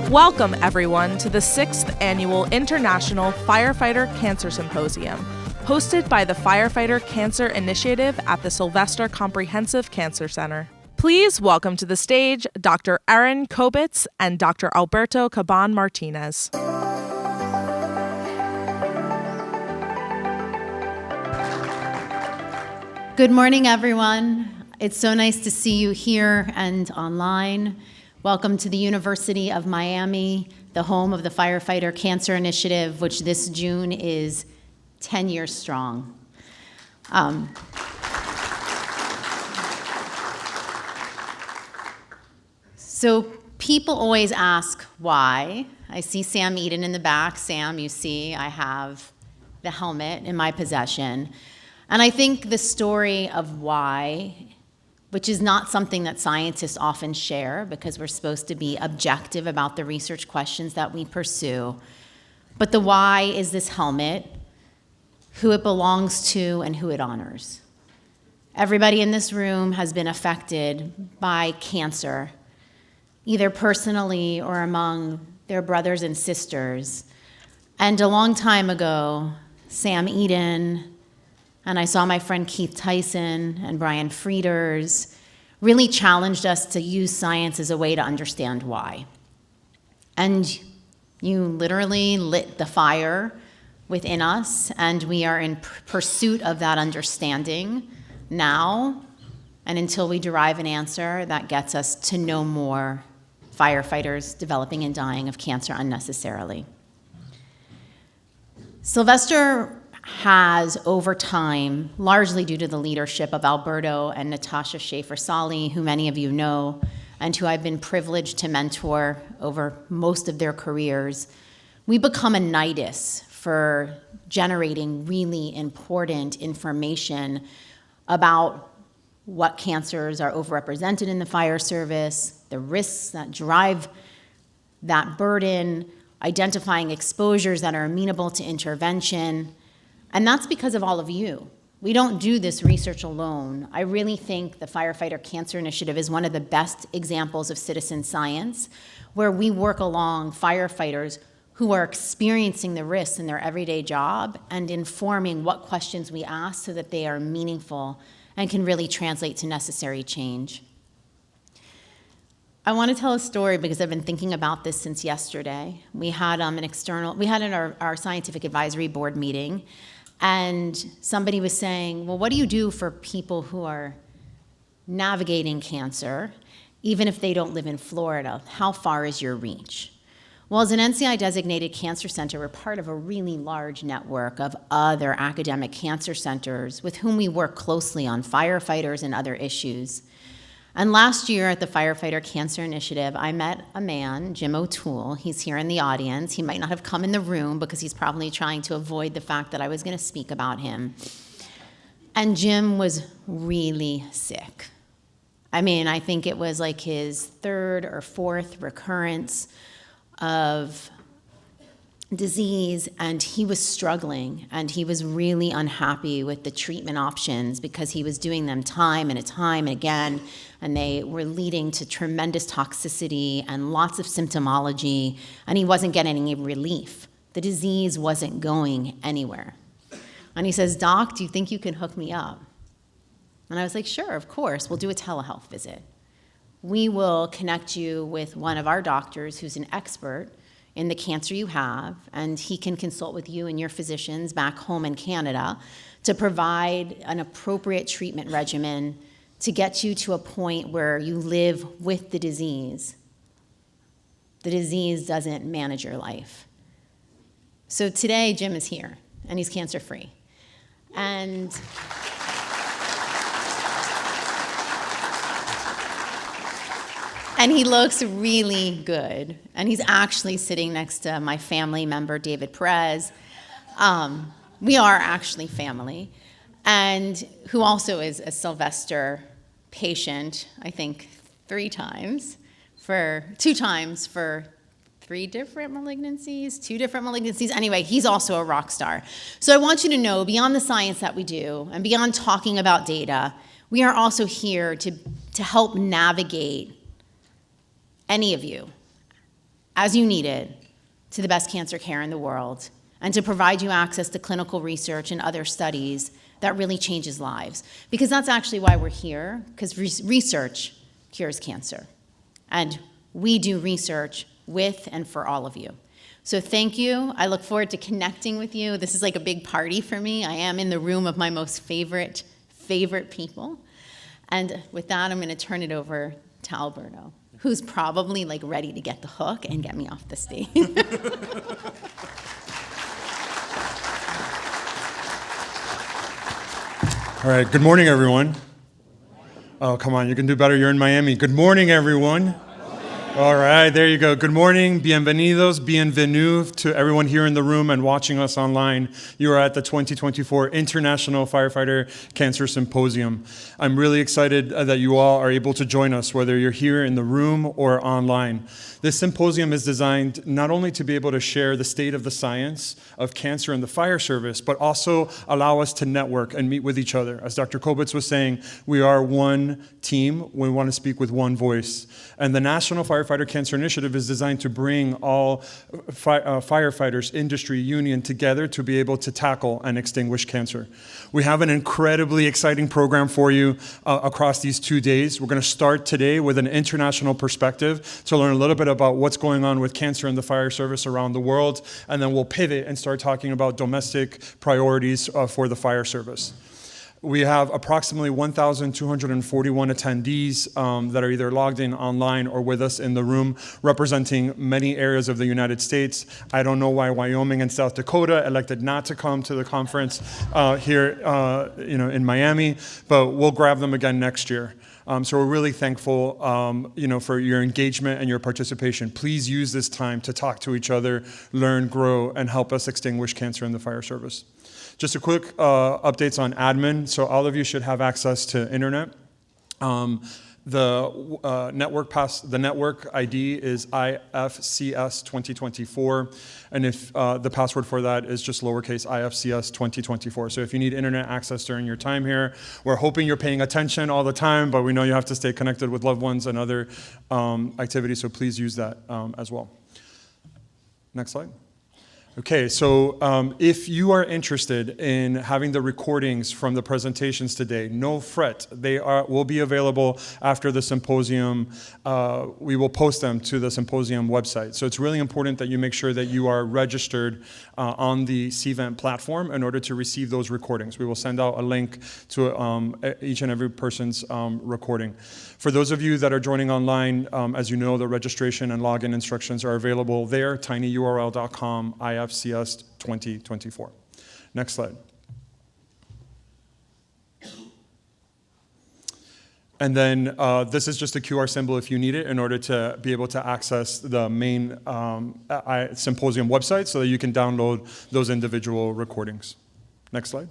Welcome, everyone, to the 6th Annual International Firefighter Cancer Symposium, hosted by the Firefighter Cancer Initiative at the Sylvester Comprehensive Cancer Center. Please welcome to the stage Dr. Erin Kobetz and Dr. Alberto Caban-Martinez. Good morning, everyone. It's so nice to see you here and online. Welcome to the University of Miami, the home of the Firefighter Cancer Initiative, which this June is 10 years strong. So people always ask why. I see Sam Eden in the back. Sam, you see I have the helmet in my possession. And I think the story of why, which is not something that scientists often share because we're supposed to be objective about the research questions that we pursue, but the why is this helmet, who it belongs to, and who it honors. Everybody in this room has been affected by cancer, either personally or among their brothers and sisters. And a long time ago, Sam Eden, and I saw my friend Keith Tyson and Brian Frieders really challenged us to use science as a way to understand why. And you literally lit the fire within us, and we are in pursuit of that understanding now and until we derive an answer that gets us to no more firefighters developing and dying of cancer unnecessarily. Sylvester has, over time, largely due to the leadership of Alberto and Natasha Schaefer-Sali, who many of you know, and who I've been privileged to mentor over most of their careers, we become a nidus for generating really important information about what cancers are overrepresented in the fire service, the risks that drive that burden, identifying exposures that are amenable to intervention. And that's because of all of you. We don't do this research alone. I really think the Firefighter Cancer Initiative is one of the best examples of citizen science, where we work along firefighters who are experiencing the risks in their everyday job and informing what questions we ask so that they are meaningful and can really translate to necessary change. I want to tell a story because I've been thinking about this since yesterday. We had our scientific advisory board meeting, and somebody was saying, well, what do you do for people who are navigating cancer, even if they don't live in Florida? How far is your reach? Well, as an NCI-designated cancer center, we're part of a really large network of other academic cancer centers with whom we work closely on firefighters and other issues. And last year at the Firefighter Cancer Initiative, I met a man, Jim O'Toole. He's here in the audience. He might not have come in the room because he's probably trying to avoid the fact that I was going to speak about him. And Jim was really sick. I mean, I think it was like his third or fourth recurrence of disease, and he was struggling, and he was really unhappy with the treatment options because he was doing them time and again, and they were leading to tremendous toxicity and lots of symptomology, and he wasn't getting any relief. The disease wasn't going anywhere. And he says, "Doc, do you think you can hook me up?" And I was like, "Sure, of course, we'll do a telehealth visit. We will connect you with one of our doctors who's an expert in the cancer you have, and he can consult with you and your physicians back home in Canada to provide an appropriate treatment regimen to get you to a point where you live with the disease. The disease doesn't manage your life." So today, Jim is here, and he's cancer-free. And he looks really good. And he's actually sitting next to my family member, David Perez. We are actually family. And who also is a Sylvester patient, I think 2 times for 2 different malignancies. Anyway, he's also a rock star. So I want you to know, beyond the science that we do and beyond talking about data, we are also here to help navigate any of you as you need it, to the best cancer care in the world, and to provide you access to clinical research and other studies that really changes lives. Because that's actually why we're here, because research cures cancer. And we do research with and for all of you. So thank you. I look forward to connecting with you. This is like a big party for me. I am in the room of my most favorite people. And with that, I'm going to turn it over to Alberto, who's probably like ready to get the hook and get me off the stage. All right, good morning, everyone. Oh, come on, you can do better. You're in Miami. Good morning, everyone. All right, there you go. Good morning, bienvenidos, bienvenue to everyone here in the room and watching us online. You are at the 2024 International Firefighter Cancer Symposium. I'm really excited that you all are able to join us, whether you're here in the room or online. This symposium is designed not only to be able to share the state of the science of cancer in the fire service, but also allow us to network and meet with each other. As Dr. Kobetz was saying, we are one team. We want to speak with one voice. And the National Firefighter Cancer Initiative is designed to bring all firefighters, industry, union together to be able to tackle and extinguish cancer. We have an incredibly exciting program for you across these 2 days. We're going to start today with an international perspective to learn a little bit about what's going on with cancer in the fire service around the world, and then we'll pivot and start talking about domestic priorities for the fire service. We have approximately 1,241 attendees that are either logged in online or with us in the room, representing many areas of the United States. I don't know why Wyoming and South Dakota elected not to come to the conference here in Miami, but we'll grab them again next year. So we're really thankful for your engagement and your participation. Please use this time to talk to each other, learn, grow, and help us extinguish cancer in the fire service. Just a quick updates on admin. So all of you should have access to internet. The network ID is IFCS 2024, and if the password for that is just lowercase IFCS 2024. So if you need internet access during your time here, we're hoping you're paying attention all the time, but we know you have to stay connected with loved ones and other activities, so please use that as well. Next slide. Okay, so if you are interested in having the recordings from the presentations today, no fret. They will be available after the symposium. We will post them to the symposium website. So it's really important that you make sure that you are registered on the CVent platform in order to receive those recordings. We will send out a link to each and every person's recording. For those of you that are joining online, as you know, the registration and login instructions are available there, tinyurl.com, IFCS 2024. Next slide. And then this is just a QR symbol if you need it in order to be able to access the main symposium website so that you can download those individual recordings. Next slide.